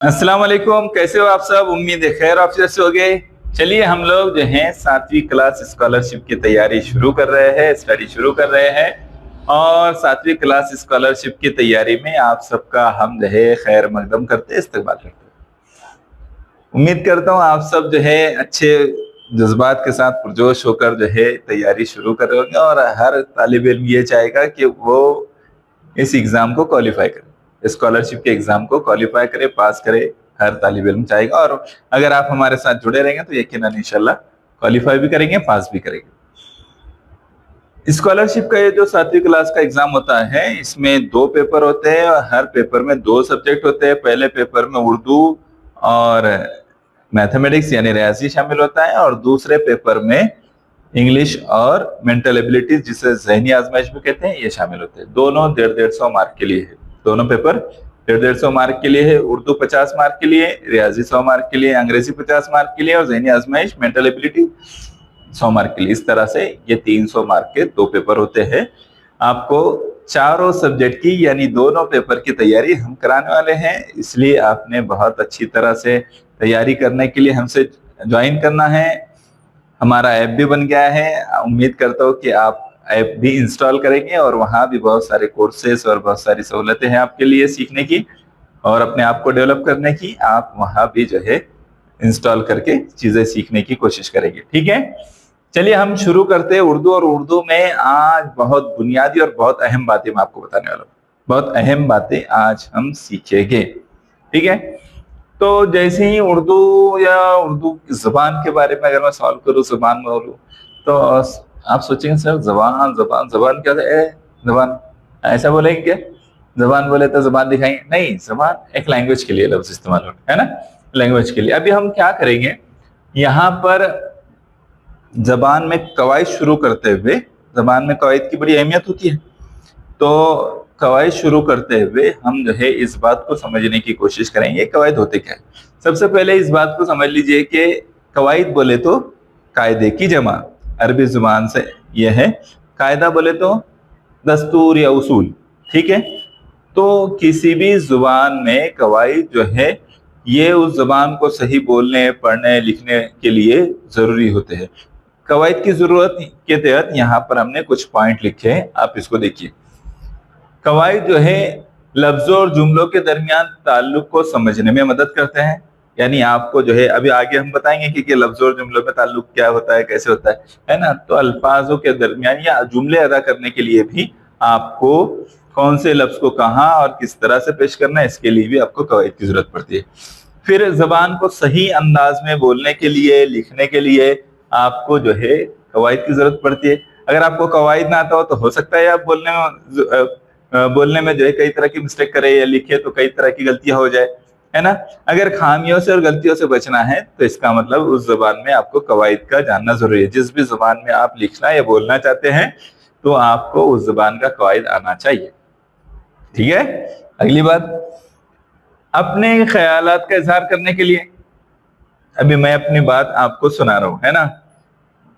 अस्सलाम वालेकुम, कैसे हो आप सब? उम्मीद है खैर आप जैसे हो गए। चलिए हम लोग जो हैं 7वीं क्लास स्कॉलरशिप की तैयारी शुरू कर रहे हैं, स्टडी शुरू कर रहे हैं। और 7वीं क्लास स्कॉलरशिप की तैयारी में आप सबका हम जो है खैर मकदम करते इस्तकबाल करते हैं। उम्मीद करता हूँ आप सब जो है अच्छे जज्बात के साथ पुरजोश होकर जो है तैयारी शुरू कर रहे होंगे और हर तालिब इल्म ये चाहेगा कि वो इस एग्जाम को क्वालिफाई करे, स्कॉलरशिप के एग्जाम को क्वालिफाई करे, पास करे। हर तालिब इल्म चाहेगा और अगर आप हमारे साथ जुड़े रहेंगे तो यकीनन इंशाल्लाह क्वालिफाई भी करेंगे, पास भी करेंगे। स्कॉलरशिप का ये जो 7वीं क्लास का एग्जाम होता है, इसमें 2 पेपर होते हैं और हर पेपर में 2 सब्जेक्ट होते हैं। पहले पेपर में उर्दू और मैथमेटिक्स यानी रियाजी शामिल होता है और दूसरे पेपर में इंग्लिश और मेंटल एबिलिटीज जिसे ज़हनी आजमाइश भी कहते हैं, ये शामिल होते हैं। दोनों 150 मार्क के लिए है। दोनों पेपर 150 मार्क के लिए है। उर्दू 50 मार्क के लिए, रियाजी 100 मार्क के लिए, अंग्रेजी 50 मार्क के लिए और ज़हनी आजमाइश मेंटल एबिलिटी 100 मार्क के लिए। इस तरह से ये 300 मार्क के 2 पेपर होते हैं। आपको चारों सब्जेक्ट की यानी दोनों पेपर की तैयारी हम कराने वाले हैं, इसलिए आपने बहुत अच्छी तरह से तैयारी करने के लिए हमसे ज्वाइन करना है। हमारा ऐप भी बन गया है, उम्मीद करता हूँ कि आप ऐप भी इंस्टॉल करेंगे और वहाँ भी बहुत सारे कोर्सेस और बहुत सारी सहूलतें हैं आपके लिए सीखने की और अपने आप को डेवलप करने की। आप वहाँ भी जो है इंस्टॉल करके चीजें सीखने की कोशिश करेंगे, ठीक है। चलिए हम शुरू करते हैं उर्दू। और उर्दू में आज बहुत बुनियादी और बहुत अहम बातें मैं आपको बताने वाला हूँ। बहुत अहम बातें आज हम सीखेंगे, ठीक है। तो जैसे ही उर्दू या उर्दू की ज़बान के बारे में अगर मैं सवाल करूँ, ज़बान बोलूँ, तो आप सोचेंगे सर ज़बान ज़बान ज़बान क्या है? ज़बान ऐसा बोलेंगे क्या? ज़बान बोले तो ज़बान दिखाएंगे? नहीं, ज़बान एक लैंग्वेज के लिए लफ्ज़ इस्तेमाल होता है ना, लैंग्वेज के लिए। अभी हम क्या करेंगे, यहाँ पर ज़बान में कवायद शुरू करते हुए, ज़बान में कवायद की बड़ी अहमियत होती है, तो कवायद शुरू करते हुए हम जो है इस बात को समझने की कोशिश करेंगे कवायद होते क्या है। सबसे पहले इस बात को समझ लीजिए कि कवायद बोले तो कायदे की जमा, अरबी जुबान से यह है। कायदा बोले तो दस्तूर या उसूल, ठीक है। तो किसी भी जुबान में कवायद जो है ये उस जुबान को सही बोलने, पढ़ने, लिखने के लिए जरूरी होते हैं। कवायद की जरूरत के तहत यहाँ पर हमने कुछ पॉइंट लिखे हैं, आप इसको देखिए। कवायद जो है लफ्जों और जुमलों के दरमियान ताल्लुक को समझने में मदद करते हैं। यानी आपको जो है अभी आगे हम बताएंगे कि लफ्जों और जुमलों में ताल्लुक क्या होता है, कैसे होता है ना। तो अल्फाजों के दरमियान या जुमले अदा करने के लिए भी आपको कौन से लफ्ज को कहाँ और किस तरह से पेश करना है, इसके लिए भी आपको कवायद की जरूरत पड़ती है। फिर जबान को सही अंदाज में बोलने के लिए, लिखने के लिए आपको जो है कवायद की जरूरत पड़ती है। अगर आपको कवायद ना आता हो तो हो सकता है आप बोलने में जो है कई तरह की मिस्टेक करे या लिखे तो कई तरह की गलतियां हो जाए, है ना। अगर खामियों से और गलतियों से बचना है तो इसका मतलब उस जबान में आपको कवायद का जानना जरूरी है। जिस भी जबान में आप लिखना या बोलना चाहते हैं तो आपको उस जबान का कवायद आना चाहिए, ठीक है। अगली बात, अपने ख्यालात का इजहार करने के लिए, अभी मैं अपनी बात आपको सुना रहा हूँ, है ना,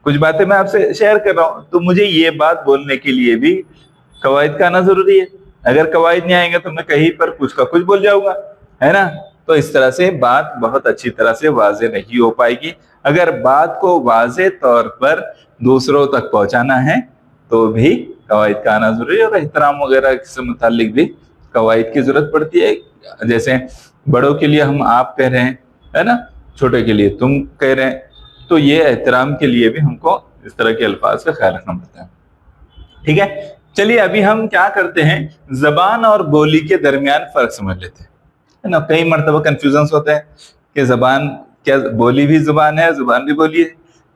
कुछ बातें मैं आपसे शेयर कर रहा हूँ, तो मुझे ये बात बोलने के लिए भी कवायद का आना जरूरी है। अगर कवायद नहीं आएंगे तो मैं कहीं पर कुछ का कुछ बोल जाऊंगा, है ना। तो इस तरह से बात बहुत अच्छी तरह से वाजे नहीं हो पाएगी। अगर बात को वाजे तौर पर दूसरों तक पहुंचाना है तो भी कवायद का आना जरूरी है। और एहतराम वगैरह से मुतालिक भी कवायद की जरूरत पड़ती है। जैसे बड़ों के लिए हम आप कह रहे हैं, है ना, छोटे के लिए तुम कह रहे हैं, तो ये एहतराम के लिए भी हमको इस तरह के अल्फाज का ख्याल रखना पड़ता है, ठीक है। चलिए अभी हम क्या करते हैं, जबान और बोली के दरमियान फर्क समझ लेते हैं, है ना। कई मरतबा कंफ्यूजन होते हैं कि जबान क्या, बोली भी जुबान है, जुबान भी बोली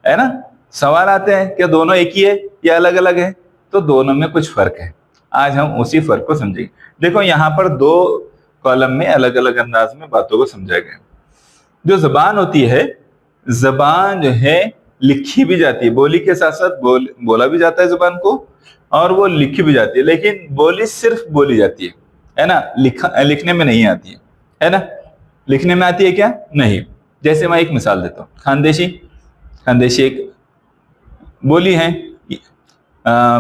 है ना। सवाल आते हैं क्या दोनों एक ही है या अलग अलग है, तो दोनों में कुछ फर्क है। आज हम उसी फर्क को समझेंगे। देखो यहाँ पर 2 कॉलम में अलग अलग अंदाज में बातों को समझा गया। जो जबान होती है, जबान जो है लिखी भी जाती है, बोली के साथ साथ बोला भी जाता है जबान को और वो लिखी भी जाती है। लेकिन बोली सिर्फ बोली जाती है ना, लिखने में नहीं आती है ना। लिखने में आती है क्या? नहीं। जैसे मैं एक मिसाल देता हूँ, खानदेशी, खानदेशी एक बोली है।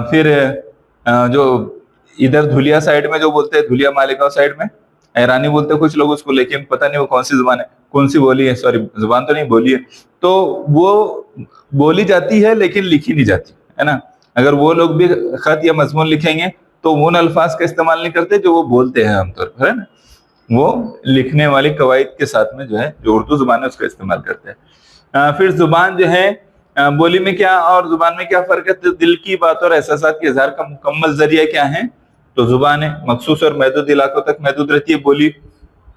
फिर जो इधर धुलिया साइड में जो बोलते हैं, धुलिया मालेगांव साइड में, ईरानी बोलते हैं कुछ लोग उसको, लेकिन पता नहीं वो कौन सी जुबान है, कौन सी बोली है, सॉरी जुबान तो नहीं, बोली है। तो वो बोली जाती है लेकिन लिखी नहीं जाती, है ना। अगर वो लोग भी खत या मजमून लिखेंगे तो उन अल्फाज का इस्तेमाल नहीं करते जो वो बोलते हैं आमतौर पर, है ना। वो लिखने वाली कवायद के साथ में जो है, जो उर्दू जुबान है उसका इस्तेमाल करते हैं। फिर जुबान जो है, बोली में क्या और जुबान में क्या फर्क है? तो दिल की बात और एहसासात के इजहार का मुकम्मल जरिया क्या है? तो जुबान है। मखसूस और महदूद इलाकों तक महदूद रहती है बोली।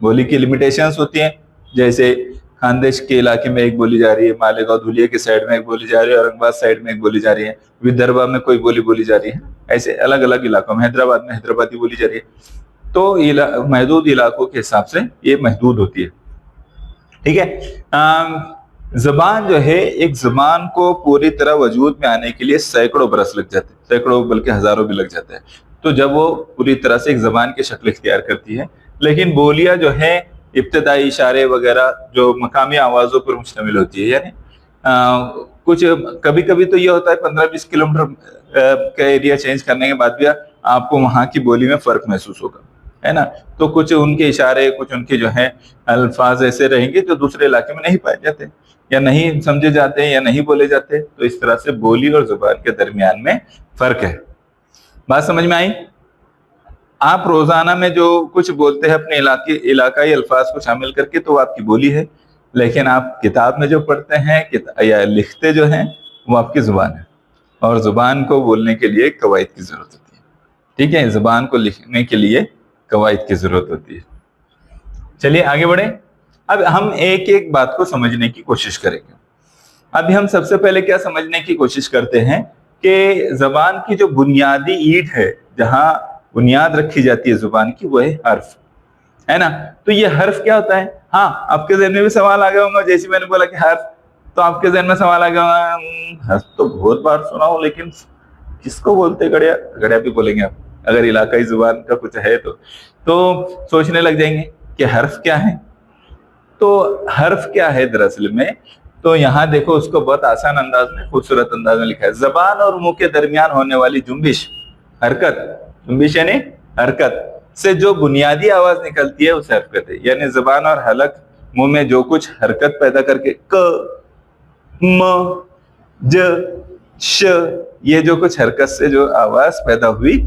बोली की लिमिटेशंस होती हैं, जैसे खानदेश के इलाके में एक बोली जा रही है, मालेगांव धुलिया के साइड में एक बोली जा रही है, औरंगाबाद साइड में एक बोली जा रही है, विदर्भा में कोई बोली बोली जा रही है, ऐसे अलग अलग इलाकों में, हैदराबाद में हैदराबादी बोली जा रही है। तो महदूद इलाकों के हिसाब से ये महदूद होती है, ठीक है। ज़बान जो है, एक ज़बान को पूरी तरह वजूद में आने के लिए सैकड़ों बरस लग जाते हैं, सैकड़ों बल्कि हजारों भी लग जाते हैं। तो जब वो पूरी तरह से एक ज़बान की शक्ल इख्तियार करती है। लेकिन बोलियां जो है इब्तदाई इशारे वगैरह जो मकामी आवाज़ों पर मुश्तमिल होती है, यानी कुछ कभी कभी तो ये होता है 15-20 किलोमीटर का एरिया चेंज करने के बाद भी आपको वहाँ की बोली में फ़र्क महसूस होगा, है ना। तो कुछ उनके इशारे, कुछ उनके जो है अल्फाज ऐसे रहेंगे जो दूसरे इलाके में नहीं पाए जाते, या नहीं समझे जाते हैं, या नहीं बोले जाते। तो इस तरह से बोली और जुबान के दरमियान में फ़र्क है। बात समझ में आई? आप रोजाना में जो कुछ बोलते हैं अपने इलाकाई अल्फाज को शामिल करके, तो वो आपकी बोली है। लेकिन आप किताब में जो पढ़ते हैं या लिखते जो हैं, वो आपकी जुबान है। और जुबान को बोलने के लिए कवायद की जरूरत होती है, ठीक है। जुबान को लिखने के लिए कवायद की जरूरत होती है। चलिए आगे बढ़े। अब हम एक एक बात को समझने की कोशिश करेंगे। अभी हम सबसे पहले क्या समझने की कोशिश करते हैं कि जबान की जो बुनियादी ईंट है, जहां बुनियाद रखी जाती है जुबान की, वो है हर्फ, है ना। तो ये हर्फ क्या होता है? हाँ, आपके जहन में भी सवाल आ गया होगा, जैसे मैंने बोला कि हर्फ, तो आपके जहन में सवाल आ गया होगा, हर्फ तो बहुत बार सुना हो, लेकिन किसको बोलते? गड़िया, गड़िया भी बोलेंगे आप अगर इलाकाई जुबान का कुछ है तो सोचने लग जाएंगे कि हर्फ क्या है। तो हर्फ क्या है दरअसल में, तो यहाँ देखो, उसको बहुत आसान अंदाज में, खूबसूरत अंदाज में लिखा है। जबान और मुंह के दरमियान होने वाली जुम्बिश, हरकत, जुम्बिश यानी हरकत से जो बुनियादी आवाज निकलती है उसे हरकत है। यानी जबान और हलक, मुंह में जो कुछ हरकत पैदा करके क, म, ज, श, ये जो कुछ हरकत से जो आवाज पैदा हुई,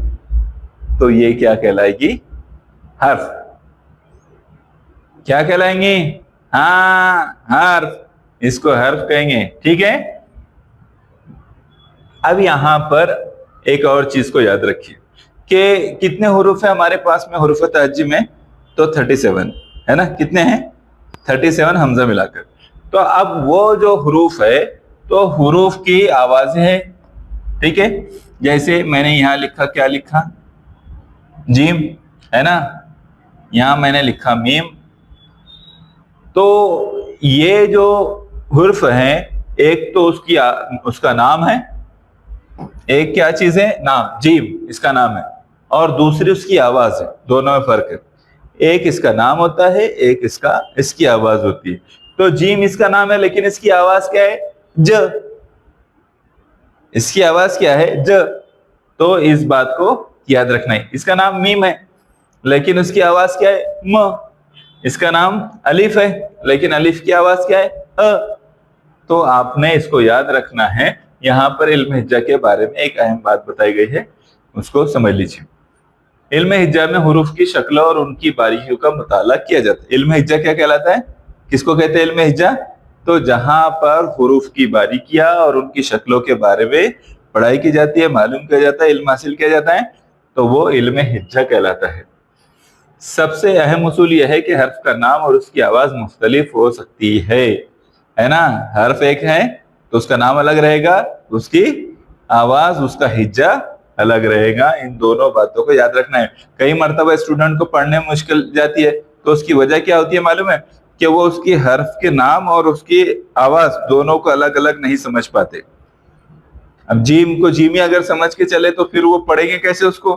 तो ये क्या कहलाएगी? हर्फ। क्या कहलाएंगे? हाँ, हर्फ, इसको हर्फ कहेंगे, ठीक है। अब यहां पर एक और चीज को याद रखिए कि कितने हुरूफ है हमारे पास में हुरूफ तहज्जी में? तो 37, है ना। कितने हैं? 37 हमजा मिलाकर। तो अब वो जो हुरूफ है, तो हुरूफ की आवाजें हैं, ठीक है। जैसे मैंने यहां लिखा, क्या लिखा? जीम, है ना। यहां मैंने लिखा मीम। तो ये जो हुर्फ है, एक तो उसका नाम है, एक क्या चीज है? नाम, जीम इसका नाम है, और दूसरी उसकी आवाज है। दोनों में फर्क है, एक इसका नाम होता है, एक इसकी आवाज होती है। तो जीम इसका नाम है, लेकिन इसकी आवाज क्या है? ज। इसकी आवाज क्या है? ज। तो इस बात को याद रखना है। इसका नाम मीम है, लेकिन उसकी आवाज क्या है? म। इसका नाम अलिफ है, लेकिन अलिफ की आवाज क्या है? अ। तो आपने इसको याद रखना है। यहाँ पर इल्म हिज्जा के बारे में एक अहम बात बताई गई है, उसको समझ लीजिए। इल्म हिज्जा में हुरूफ की शक्ल और उनकी बारीकियों का मुताला किया जाता है। इल्म हिज्जा क्या कहलाता है? किसको कहते हैं इल्म हिज्जा? तो जहां पर हुरूफ की बारीकियां और उनकी शक्लों के बारे में पढ़ाई की जाती है, मालूम किया जाता है, इल्म हासिल किया जाता है, तो वो इल्म हिज्जा कहलाता है। सबसे अहम उसूल यह है कि हर्फ का नाम और उसकी आवाज मुख्तलिफ हो सकती है ना। हर्फ एक है तो उसका नाम अलग रहेगा, उसकी आवाज, उसका हिज्जा अलग रहेगा। इन दोनों बातों को याद रखना है। कई मर्तबा स्टूडेंट को पढ़ने में मुश्किल जाती है, तो उसकी वजह क्या होती है मालूम है? कि वो उसकी हर्फ के नाम और उसकी आवाज दोनों को अलग अलग नहीं समझ पाते। अब जीम को जीमी अगर समझ के चले तो फिर वो पढ़ेंगे कैसे उसको?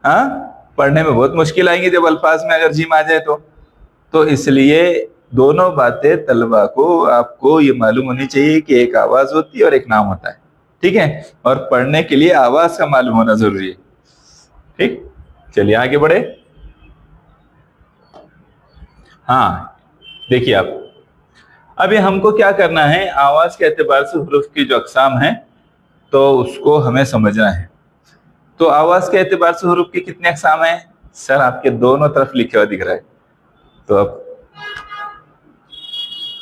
हाँ, पढ़ने में बहुत मुश्किल आएंगी जब अल्फाज में अगर जीम आ जाए तो इसलिए दोनों बातें तलबा को, आपको ये मालूम होनी चाहिए कि एक आवाज होती है और एक नाम होता है, ठीक है। और पढ़ने के लिए आवाज का मालूम होना जरूरी है, ठीक। चलिए आगे बढ़े। ہاں دیکھیے آپ، ابھی ہم کو کیا کرنا ہے، آواز کے اعتبار سے حروف کی جو اقسام ہیں تو اس کو ہمیں سمجھنا ہے. تو آواز کے اعتبار سے حروف کی کتنے اقسام ہیں؟ سر آپ کے دونوں طرف لکھے ہوا دکھ رہا ہے، تو اب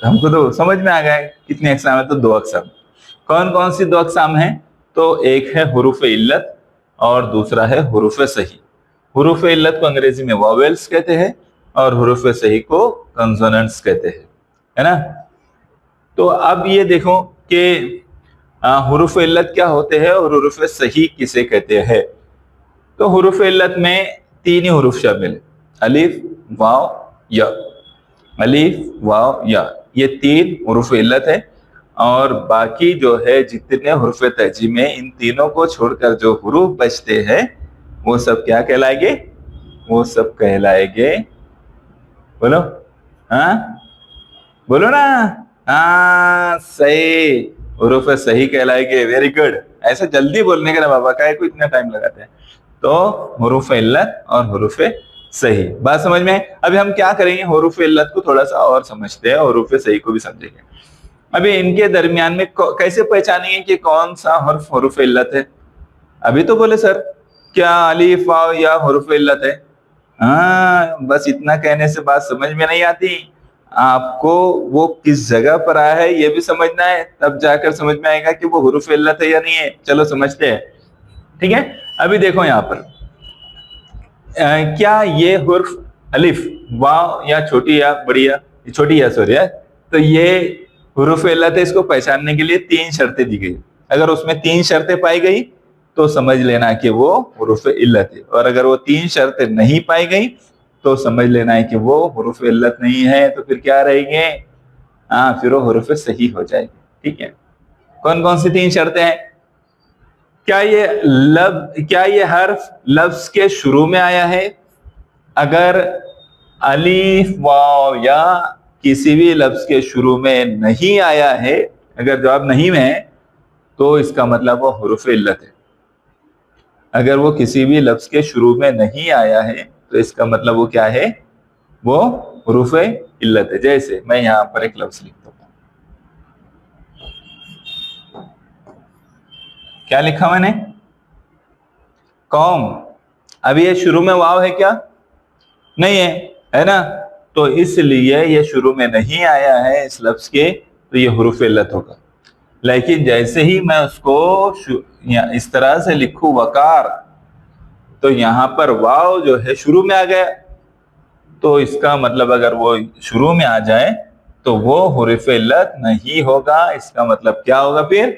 ہم کو تو سمجھ میں آ گیا ہے کتنے اقسام ہیں. تو 2 اقسام. کون کون سی 2 اقسام ہیں؟ تو ایک ہے حروف علت اور دوسرا ہے حروف صحیح. حروف علت کو انگریزی میں واویلز کہتے ہیں اور حروف صحیح کو کنسوننٹس کہتے ہیں، ہے نا. تو اب یہ دیکھو کہ حروف علت کیا ہوتے ہیں اور حروف صحیح کسے کہتے ہیں. تو حروف علت میں 3 ہی حروف شامل ہیں، الف واو یا. الف واو یا یہ 3 حروف علت ہے، اور باقی جو ہے جتنے حروف تہجی میں ان تینوں کو چھوڑ کر جو حروف بچتے ہیں وہ سب کیا کہلائیں گے؟ وہ سب کہلائیں گے، بولو ہاں بولو نا، ہاں صحیح، حروف صحیح کہلائیں گے. Very good. ایسا جلدی بولنے کا نا بابا، کا کو اتنا ٹائم لگاتے ہیں. تو حروف علت اور حروف صحیح، بات سمجھ میں. ابھی ہم کیا کریں گے، حروف علت کو تھوڑا سا اور سمجھتے ہیں، حروف صحیح کو بھی سمجھیں گے. ابھی ان کے درمیان میں کیسے پہچانیں گے کہ کون سا حرف حروف علت ہے؟ ابھی تو بولے سر کیا الف واو یا حروف علت ہے؟ ہاں بس اتنا کہنے سے بات سمجھ میں نہیں آتی، آپ کو وہ کس جگہ پر آیا ہے یہ بھی سمجھنا ہے، تب جا کر سمجھ میں آئے گا کہ وہ حروف علت ہے یا نہیں ہے. چلو سمجھتے ہیں، ٹھیک ہے. ابھی دیکھو یہاں پر کیا یہ حرف الف واو یا چھوٹی یا بڑی یا چھوٹی یا سوری ہے، تو یہ حروف علت ہے. اس کو پہچاننے کے لیے 3 شرطیں دی گئی. اگر اس میں 3 شرطیں پائی گئی تو سمجھ لینا کہ وہ حروف علت ہے، اور اگر وہ 3 شرطیں نہیں پائی گئی تو سمجھ لینا ہے کہ وہ حروف علت نہیں ہے. تو پھر کیا رہیں گے؟ پھر وہ حروف صحیح ہو جائے گی. ٹھیک ہے. کون کون سی 3 شرطیں ہیں؟ کیا یہ حرف لفظ کے شروع میں آیا ہے؟ اگر الف واو یا کسی بھی لفظ کے شروع میں نہیں آیا ہے، اگر جواب نہیں میں ہے تو اس کا مطلب وہ حروف علت ہے. اگر وہ کسی بھی لفظ کے شروع میں نہیں آیا ہے تو اس کا مطلب وہ کیا ہے؟ وہ حروف علت ہے. جیسے میں یہاں پر ایک لفظ لکھتا ہوں، کیا لکھا میں نے؟ قوم. ابھی یہ شروع میں واو ہے کیا؟ نہیں ہے نا. تو اس لیے یہ شروع میں نہیں آیا ہے اس لفظ کے، تو یہ حروف علت ہوگا. لیکن جیسے ہی میں اس کو اس طرح سے لکھوں وقار، تو یہاں پر واو جو ہے شروع میں آ گیا، تو اس کا مطلب اگر وہ شروع میں آ جائے تو وہ حروف علت نہیں ہوگا. اس کا مطلب کیا ہوگا؟ پھر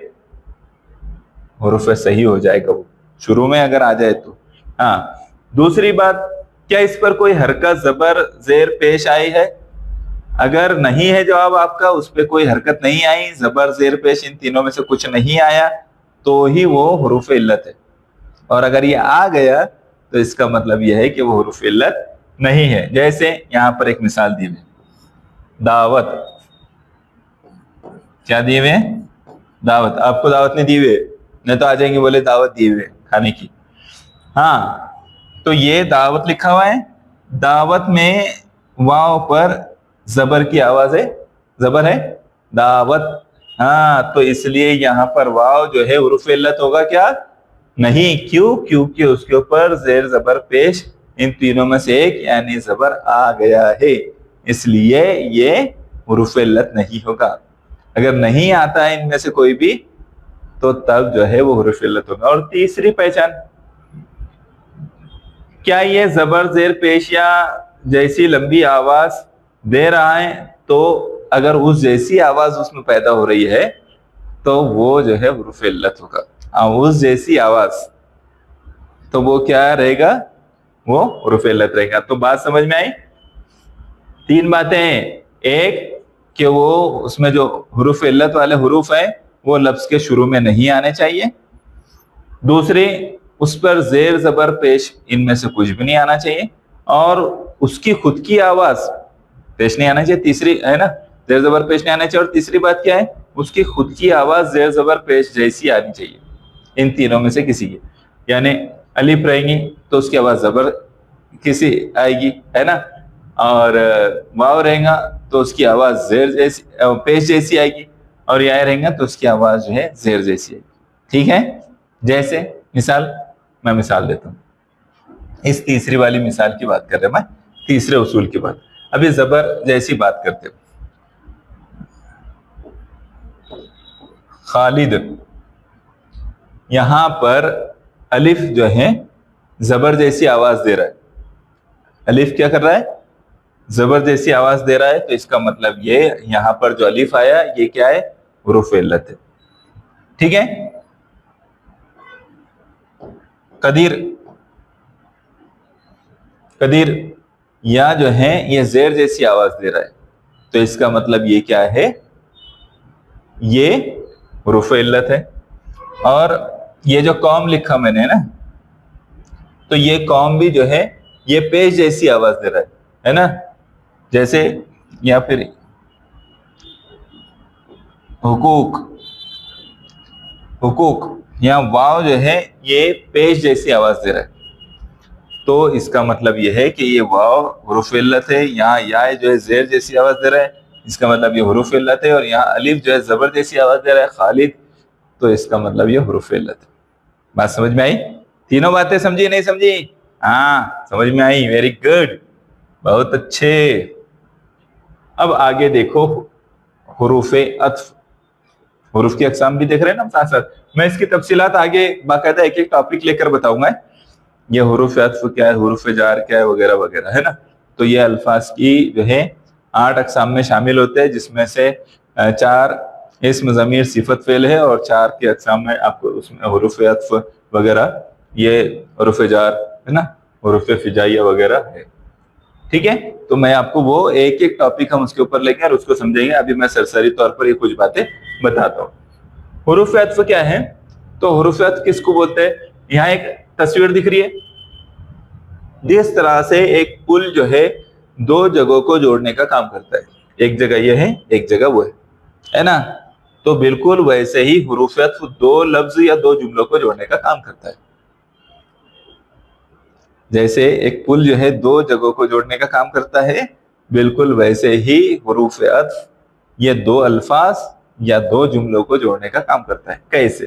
حروف صحیح ہو جائے گا وہ شروع میں اگر آ جائے تو. ہاں دوسری بات، کیا اس پر کوئی حرکت زبر زیر پیش آئی ہے؟ اگر نہیں ہے جواب آپ کا، اس پہ کوئی حرکت نہیں آئی، زبر زیر پیش ان تینوں میں سے کچھ نہیں آیا، تو ہی وہ حروف علت ہے. اور اگر یہ آ گیا تو اس کا مطلب یہ ہے کہ وہ حروف علت نہیں ہے. جیسے یہاں پر ایک مثال دی ہوئی، دعوت. کیا دی ہوئے؟ دعوت. آپ کو دعوت نہیں دی ہوئے؟ نہیں تو آ جائیں گے بولے دعوت دی ہوئے کھانے کی. ہاں تو یہ دعوت لکھا ہوا ہے، دعوت میں واو پر زبر کی آواز ہے، زبر ہے دعوت. ہاں تو اس لیے یہاں پر واو جو ہے حروف علت ہوگا کیا؟ نہیں. کیوں؟ کیونکہ اس کے اوپر زیر زبر پیش ان تینوں میں سے ایک یعنی زبر آ گیا ہے، اس لیے یہ حروف علت نہیں ہوگا. اگر نہیں آتا ہے ان میں سے کوئی بھی تو تب جو ہے وہ حروف علت ہوگا. اور تیسری پہچان، کیا یہ زبر زیر پیش یا جیسی لمبی آواز دے رہا ہے؟ تو اگر اس جیسی آواز اس میں پیدا ہو رہی ہے تو وہ جو ہے حروف علت ہوگا. اس جیسی آواز، تو وہ کیا رہے گا؟ وہ حروف علت رہے گا. تو بات سمجھ میں آئی؟ 3 باتیں ہیں. ایک کہ وہ اس میں جو حروف علت والے حروف ہیں وہ لفظ کے شروع میں نہیں آنے چاہیے. دوسری، اس پر زیر زبر پیش ان میں سے کچھ بھی نہیں آنا چاہیے، اور اس کی خود کی آواز پیش نہیں آنا چاہیے. تیسری ہے نا، زیر زبر پیش نہیں آنا چاہیے. اور تیسری بات کیا ہے؟ اس کی خود کی آواز زیر زبر پیش جیسی آنی چاہیے. ان تینوں میں سے کسی کی، یعنی الف رہیں گی تو اس کی آواز زبر کسی آئے گی، ہے نا. اور واو رہے گا تو اس کی آواز زیر جیسی پیش جیسی آئے گی, اور یا رہے گا تو اس کی آواز جو ہے زیر جیسی آئے گی. ٹھیک ہے, جیسے مثال میں مثال دیتا ہوں. اس تیسری والی مثال کی بات کر رہے میں, تیسرے اصول کی بات. ابھی زبر جیسی بات کرتے ہیں. خالد, یہاں پر الف جو ہے زبر جیسی آواز دے رہا ہے. الف کیا کر رہا ہے؟ زبر جیسی آواز دے رہا ہے. تو اس کا مطلب یہ یہاں پر جو الف آیا یہ کیا ہے؟ حروف علت ہے. ٹھیک ہے. قدیر, قدیر یا جو ہے یہ زیر جیسی آواز دے رہا ہے. تو اس کا مطلب یہ کیا ہے؟ یہ حروف علت ہے. اور یہ جو قوم لکھا میں نے نا, تو یہ قوم بھی جو ہے یہ پیش جیسی آواز دے رہا ہے نا. جیسے یا پھر حقوق, حقوق یا واو جو ہے یہ پیش جیسی آواز دے رہا ہے. تو اس کا مطلب یہ ہے کہ یہ واو حروف علت ہے. یہاں یا جو ہے زیر جیسی آواز دے رہا ہے, اس کا مطلب یہ حروف علت ہے. اور یہاں الف جو ہے زبر جیسی آواز دے رہا ہے خالد, تو اس کا مطلب یہ حروف علت ہے. بات سمجھ میں آئی؟ تینوں باتیں سمجھی نہیں سمجھی؟ ہاں سمجھ میں آئی, ویری گڈ, بہت اچھے. اب آگے دیکھو حروف عطف. حروف کی اقسام بھی دیکھ رہے ہیں نا ساتھ ساتھ. میں اس کی تفصیلات آگے باقاعدہ ایک ایک ٹاپک لے کر بتاؤں گا. یہ حروف عطف کیا ہے, حروف جار کیا ہے, وغیرہ وغیرہ ہے نا. تو یہ الفاظ کی جو ہے 8 اقسام میں شامل ہوتے ہیں, جس میں سے 4 اسم ضمیر صفت فعل ہے, اور 4 کے اقسام میں آپ کو اس میں حروف عطف وغیرہ, یہ حروف جار ہے نا, حروف فجائیہ وغیرہ ہے. ٹھیک ہے. تو میں آپ کو وہ ایک ایک ٹاپک ہم اس کے اوپر لے کے اور اس کو سمجھیں گے. ابھی میں سرسری طور پر یہ کچھ باتیں بتاتا ہوں. حروف عطف کیا ہے؟ تو حروف عطف کس کو بولتے ہیں؟ یہاں ایک تصویر دکھ رہی ہے. جس طرح سے ایک پل جو ہے 2 جگہوں کو جوڑنے کا کام کرتا ہے, ایک جگہ یہ ہے ایک جگہ وہ ہے نا. تو بالکل ویسے ہی حروف عطف 2 لفظ یا 2 جملوں کو جوڑنے کا کام کرتا ہے. جیسے ایک پل جو ہے 2 جگہوں کو جوڑنے کا کام کرتا ہے, بالکل ویسے ہی حروف عطف یہ 2 الفاظ یا 2 جملوں کو جوڑنے کا کام کرتا ہے. کیسے؟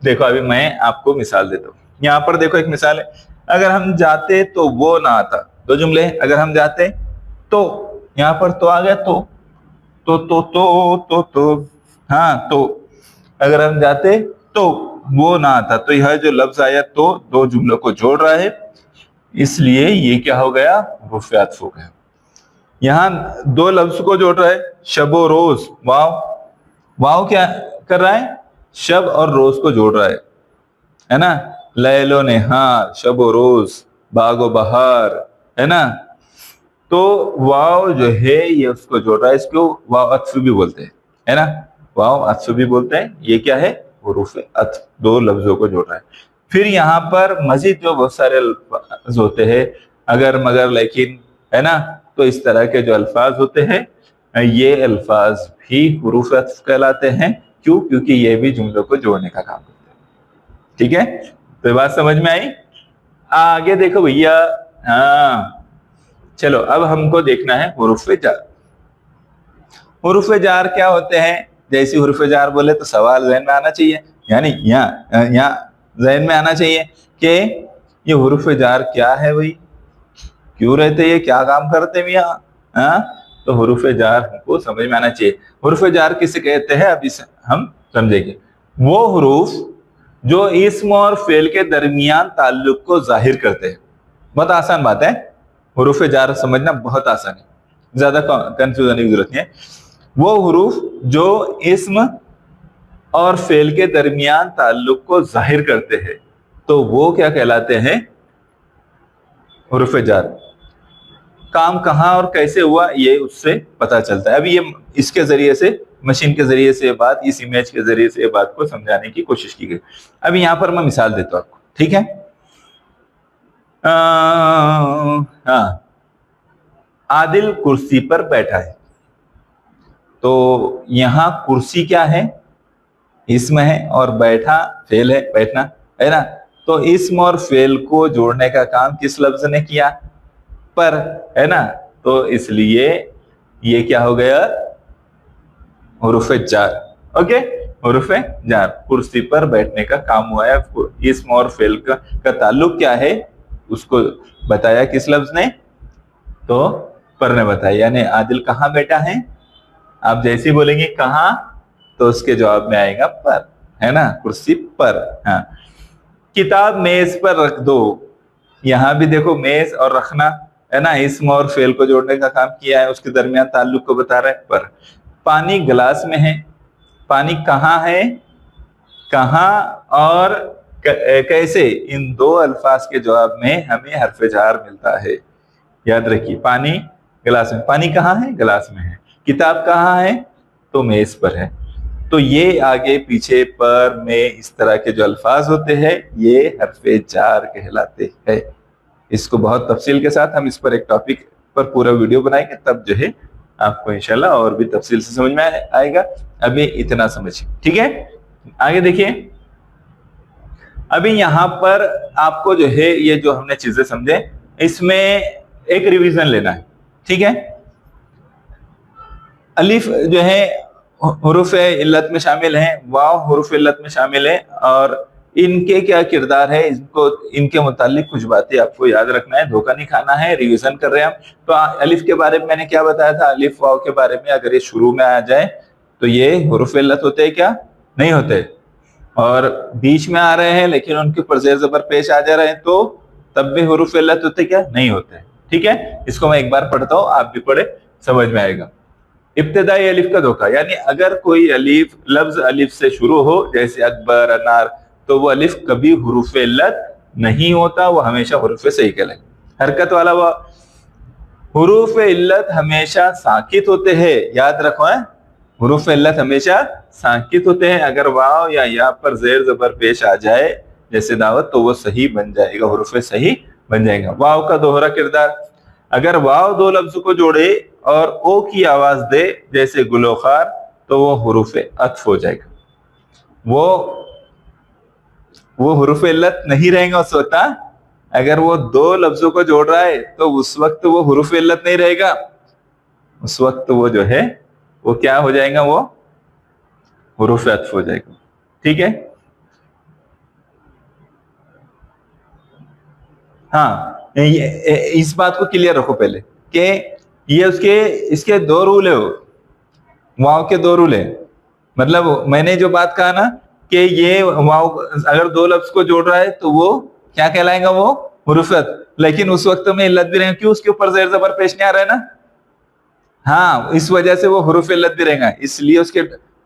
دیکھو ابھی میں آپ کو مثال دیتا ہوں. یہاں پر دیکھو ایک مثال ہے, اگر ہم جاتے تو وہ نہ آتا. 2 جملے ہیں. اگر ہم جاتے تو, یہاں پر تو آ گیا تو ہاں, تو اگر ہم جاتے تو وہ نہ آتا. تو یہ جو لفظ آیا تو 2 جملوں کو جوڑ رہا ہے, اس لیے یہ کیا ہو گیا؟ حروف عطف ہو گیا. یہاں 2 لفظ کو جوڑ رہا ہے, شب و روز. واو, واو کیا کر رہا ہے؟ شب اور روز کو جوڑ رہا ہے نا. لیل و نہار, شب و روز, باغ و بہار ہے نا. تو واو جو ہے یہ اس کو جوڑ رہا ہے. اس کو واو عطف بھی بولتے ہیں ہے نا, واو عطف بھی بولتے ہیں. یہ کیا ہے؟ حروف عطف, 2 لفظوں کو جوڑ رہا ہے. پھر یہاں پر مزید جو بہت سارے الفاظ ہوتے ہیں, اگر مگر لیکن ہے نا, تو اس طرح کے جو الفاظ ہوتے ہیں یہ الفاظ بھی حروف عطف کہلاتے ہیں. کیوں؟ کیونکہ یہ بھی جملوں کو جوڑنے کا کام کرتے ہیں. ٹھیک ہے. تو یہ بات سمجھ میں آئی؟ آگے دیکھو بھیا. ہاں چلو اب ہم کو دیکھنا ہے حروف جار. حروف جار کیا ہوتے ہیں؟ جیسی حروف جار بولے تو سوال ذہن میں آنا چاہیے, یعنی یہاں ذہن میں آنا چاہیے کہ یہ حروف جار کیا ہے بھائی, کیوں رہتے, یہ کیا کام کرتے ہیں یہاں. تو حروف جار ہم کو سمجھ میں آنا چاہیے. حروف جار کسے کہتے ہیں اب اسے ہم سمجھیں گے. وہ حروف جو اسم اور فعل کے درمیان تعلق کو ظاہر کرتے ہیں. بہت آسان بات ہے, حروف جار سمجھنا بہت آسان ہے, زیادہ کنفیوژن کی ضرورت نہیں ہے. وہ حروف جو اسم اور فعل کے درمیان تعلق کو ظاہر کرتے ہیں تو وہ کیا کہلاتے ہیں؟ حروف جار. کام کہاں اور کیسے ہوا یہ اس سے پتا چلتا ہے. ابھی یہ اس کے ذریعے سے, مشین کے ذریعے سے بات, اس امیج کے ذریعے سے بات کو سمجھانے کی کوشش کی گئی. ابھی یہاں پر میں مثال دیتا ہوں آپ کو. ٹھیک ہے. ہاں, عادل کرسی پر بیٹھا ہے. تو یہاں کرسی کیا ہے؟ اسم ہے, اور بیٹھا فعل ہے, بیٹھنا ہے نا. تو اسم اور فعل کو جوڑنے کا کام کس لفظ نے کیا؟ پر, ہے نا. तो इसलिए ये क्या हो गया, हुरूफ जार। ओके, हुरूफ जार, कुर्सी पर बैठने का काम हुआ है। इसम और फेल का ताल्लुक क्या है उसको बताया किस लफ्ज ने, तो पर ने बताया। यानी आदिल कहाँ बैठा है, आप जैसे ही बोलेंगे कहाँ तो उसके जवाब में आएगा पर, है ना, कुर्सी पर। हाँ, किताब मेज पर रख दो, यहां भी देखो मेज और रखना, है ना, इसम और फेल को जोड़ने का काम किया है, उसके दरमियान ताल्लुक को बता रहा है पर। पानी गिलास में है, पानी कहाँ है, कहाँ और कैसे, इन दो अल्फाज के जवाब में हमें हर्फ जार मिलता है। याद रखिए, पानी गिलास में, पानी कहाँ है, गिलास में है। किताब कहाँ है, तो मेज पर है। तो ये आगे पीछे पर में इस तरह के जो अल्फाज होते हैं ये हर्फे जार कहलाते हैं। इसको बहुत तफसील के साथ हम इस पर एक टॉपिक पर पूरा वीडियो बनाएंगे, तब जो है आपको इंशाल्लाह और भी तफसील से समझ में आएगा। अभी इतना समझिए, ठीक है। आगे देखिए, अभी यहाँ पर आपको जो है ये जो हमने चीजें समझे इसमें एक रिवीजन लेना है, ठीक है। अलिफ जो है हुरूफ इल्लत में शामिल है, वाव हुरूफ इल्लत में शामिल है, और इनके क्या किरदार है, इनको इनके मुतालिक कुछ बातें आपको याद रखना है, धोखा नहीं खाना है, रिवीजन कर रहे हैं हम। तो अलिफ के बारे में मैंने क्या बताया था, अलिफ वाव के बारे में अगर ये शुरू में आ जाए तो ये हुरूफ इल्लत होते हैं क्या, नहीं होते, और बीच में आ रहे हैं लेकिन उनके ऊपर जेर ज़बर पेश आ जा रहे हैं तो तब भी हुरूफ इल्लत होते क्या, नहीं होते, ठीक है। इसको मैं एक बार पढ़ता हूँ, आप भी पढ़े, समझ में आएगा। इब्तिदाई अलिफ का धोखा, यानी अगर कोई अलिफ लफ्ज अलिफ से शुरू हो, जैसे अकबर, अनार, तो वो अलिफ कभी हुरूफ इल्लत नहीं होता, वो हमेशा हुरूफ सही कहलाएगा। हरकत वाला वो हुरूफ इल्लत हमेशा साकित होते हैं, याद रखो है, हुरूफ इल्लत हमेशा साकित होते हैं। अगर वाव या या पर जेर जबर पेश आ जाए जैसे दावत, तो वो सही बन जाएगा, हुरूफ सही बन जाएगा। वाव का दोहरा किरदार, अगर वाव दो लफ्ज को जोड़े और ओ की आवाज दे जैसे गुलोखार, तो वो हुरूफ अत्फ हो जाएगा, वो हुरूफ इल्लत नहीं रहेगा उस वक्त। अगर वो दो लफ्जों को जोड़ रहा है तो उस वक्त वो हुरूफ इल्लत नहीं रहेगा, उस वक्त वो जो है वो क्या हो जाएगा, वो हुरूफ अत्फ हो जाएगा, ठीक है। हाँ, इस बात को क्लियर रखो पहले कि ये इसके दो रूल है, वाव के दो रूल है। मतलब मैंने जो बात कहा ना कि ये वाव अगर दो लफ्ज को जोड़ रहा है तो वो क्या कहलाएगा, वो हुरूफत, लेकिन उस वक्त में इल्लत भी रहेगा, क्यों, उसके ऊपर जेर जबर पेश नहीं आ रहा है ना, हाँ, इस वजह से वो हुरूफ इल्लत भी रहेगा, इसलिए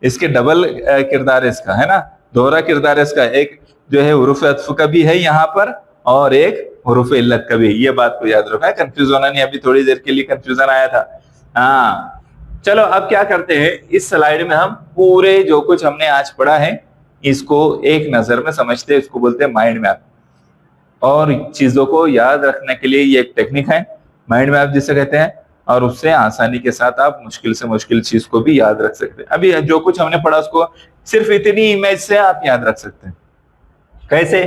इसके डबल किरदार है इसका, है ना, दोहरा किरदार है इसका, एक जो है हुरूफ अत्फ का भी है यहाँ पर और एक हुरूफ इल्लत का भी। ये बात को याद रखना है, कंफ्यूज होना नहीं, अभी थोड़ी देर के लिए कंफ्यूजन आया था। हाँ, चलो अब क्या करते हैं, इस स्लाइड में हम पूरे जो कुछ हमने आज पढ़ा है इसको एक नजर में समझते हैं, इसको बोलते हैं माइंड मैप। और चीजों को याद रखने के लिए ये एक टेक्निक है, माइंड मैप जिसे कहते हैं, और उससे आसानी के साथ आप मुश्किल से मुश्किल चीज को भी याद रख सकते हैं। अभी जो कुछ हमने पढ़ा उसको सिर्फ इतनी इमेज से आप याद रख सकते हैं। कैसे,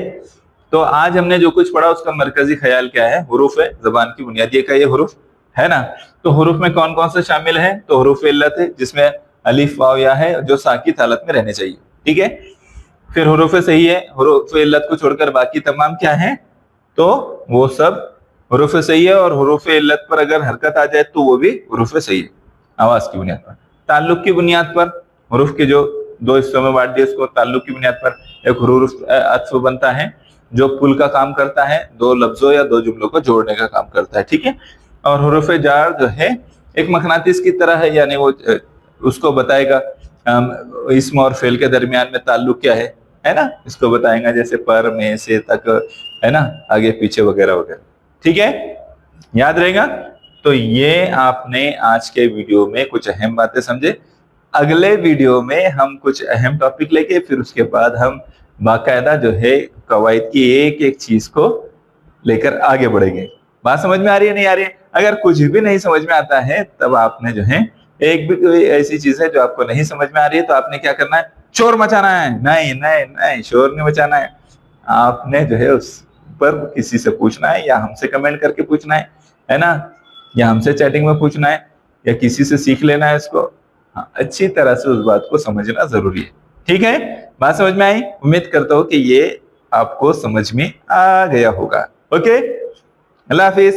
तो आज हमने जो कुछ पढ़ा उसका मरकजी ख्याल क्या है, हुरूफ है, जबान की बुनियादी का ये हुरूफ है ना। तो हुरूफ में कौन कौन से शामिल है, तो हुरूफ इल्लत है जिसमें अलिफ वाव या है जो साकित हालत में रहने चाहिए, ठीक है। फिर हुरूफ सही है, हुरूफ इल्लत को छोड़कर बाकी तमाम क्या है, तो वो सब हुरूफ सही है, और हुरूफ इल्लत पर अगर हरकत आ जाए तो वो भी हुरूफ सही है आवाज की बुनियाद पर। ताल्लुक की बुनियाद पर हुरूफ के जो दो हिस्सों में बांट दिए उसको, ताल्लुक की बुनियाद पर एक हुरूफ अत्फ बनता है जो पुल का काम करता है, दो लफ्जों या दो जुमलों को जोड़ने का काम करता है, ठीक है। और हुरूफ जार जो है एक मखनातीस की तरह है, यानी वो उसको बताएगा इसम और फेल के दरमियान में ताल्लुक क्या है ना, इसको बताएगा, जैसे पर, में, से तक, है ना, आगे पीछे वगैरह वगैरह, ठीक है, याद रहेगा। तो ये आपने आज के वीडियो में कुछ अहम बातें समझे। अगले वीडियो में हम कुछ अहम टॉपिक लेके फिर उसके बाद हम बाकायदा जो है कवायद की एक एक चीज को लेकर आगे बढ़ेंगे। बात समझ में आ रही है, नहीं आ रही है? अगर कुछ भी नहीं समझ में आता है तब आपने जो है एक भी कोई ऐसी चीज है जो आपको नहीं समझ में आ रही है तो आपने क्या करना है, शोर मचाना है। नहीं नहीं नहीं, शोर नहीं मचाना है, आपने जो है उस पर किसी से पूछना है या हमसे कमेंट करके पूछना है ना। या हमसे चैटिंग में पूछना है या किसी से सीख लेना है इसको, हाँ, अच्छी तरह से उस बात को समझना जरूरी है। ठीक है, बात समझ में आई? उम्मीद करता हूं कि ये आपको समझ में आ गया होगा। ओके, अल्लाह हाफिज।